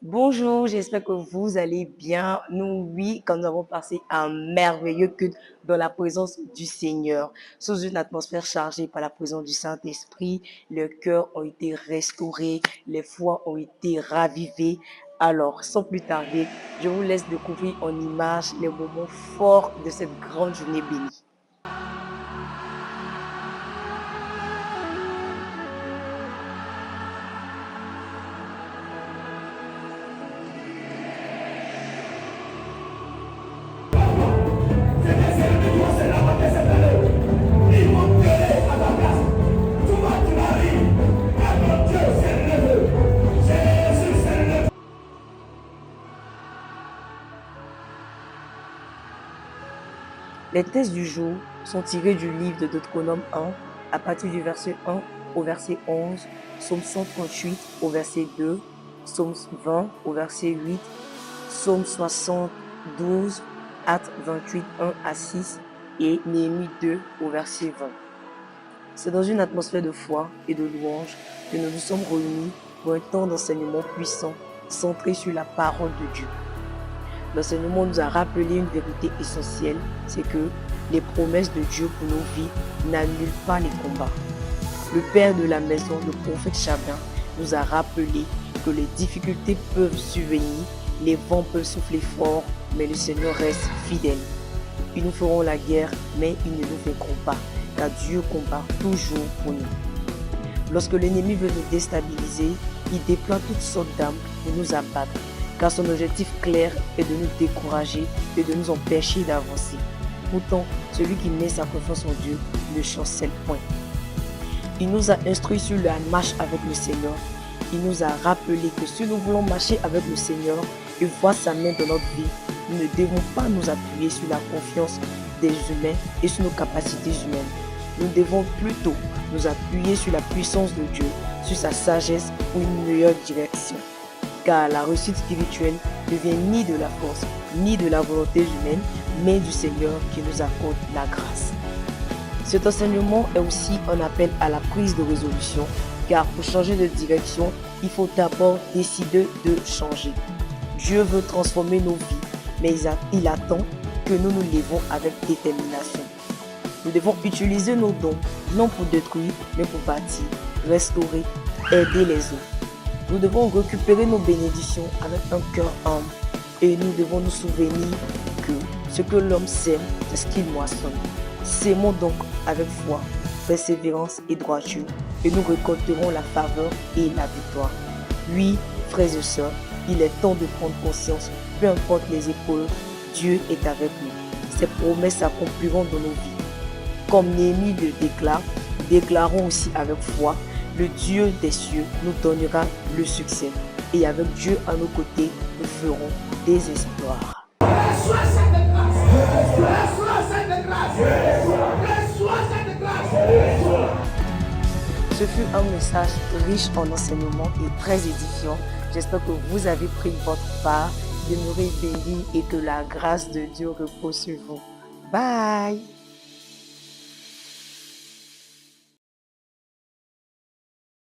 Bonjour, j'espère que vous allez bien. Nous, oui, quand nous avons passé un merveilleux culte dans la présence du Seigneur, sous une atmosphère chargée par la présence du Saint-Esprit, les cœurs ont été restaurés, les foi ont été ravivées. Alors, sans plus tarder, je vous laisse découvrir en images les moments forts de cette grande journée bénie. Les textes du jour sont tirés du livre de Deutéronome 1, à partir du verset 1 au verset 11, Psaume 138 au verset 2, Psaume 20 au verset 8, Psaume 72, Actes 28, 1 à 6 et Néhémie 2 au verset 20. C'est dans une atmosphère de foi et de louange que nous nous sommes réunis pour un temps d'enseignement puissant centré sur la parole de Dieu. L'enseignement nous a rappelé une vérité essentielle, c'est que les promesses de Dieu pour nos vies n'annulent pas les combats. Le père de la maison, le prophète Chabin, nous a rappelé que les difficultés peuvent survenir, les vents peuvent souffler fort, mais le Seigneur reste fidèle. Ils nous feront la guerre, mais ils ne nous vaincront pas, car Dieu combat toujours pour nous. Lorsque l'ennemi veut nous déstabiliser, il déploie toutes sortes d'armes pour nous abattre, car son objectif clair est de nous décourager et de nous empêcher d'avancer. Pourtant, celui qui met sa confiance en Dieu ne chancelle point. Il nous a instruits sur la marche avec le Seigneur. Il nous a rappelé que si nous voulons marcher avec le Seigneur et voir sa main dans notre vie, nous ne devons pas nous appuyer sur la confiance des humains et sur nos capacités humaines. Nous devons plutôt nous appuyer sur la puissance de Dieu, sur sa sagesse pour une meilleure direction. Car la réussite spirituelle ne vient ni de la force, ni de la volonté humaine, mais du Seigneur qui nous accorde la grâce. Cet enseignement est aussi un appel à la prise de résolution, car pour changer de direction, il faut d'abord décider de changer. Dieu veut transformer nos vies, mais il attend que nous nous levons avec détermination. Nous devons utiliser nos dons, non pour détruire, mais pour bâtir, restaurer, aider les autres. Nous devons récupérer nos bénédictions avec un cœur humble et nous devons nous souvenir que ce que l'homme sème, c'est ce qu'il moissonne. Sémons donc avec foi, persévérance et droiture et nous récolterons la faveur et la victoire. Oui, frères et sœurs, il est temps de prendre conscience, peu importe les épreuves, Dieu est avec nous. Ses promesses s'accompliront dans nos vies. Comme Néhémie le déclare, déclarons aussi avec foi, le Dieu des cieux nous donnera le succès. Et avec Dieu à nos côtés, nous ferons des exploits. Reçois cette grâce. Reçois cette grâce. Reçois cette grâce. Ce fut un message riche en enseignements et très édifiant. J'espère que vous avez pris votre part. Demeurez bénis et que la grâce de Dieu repose sur vous. Bye!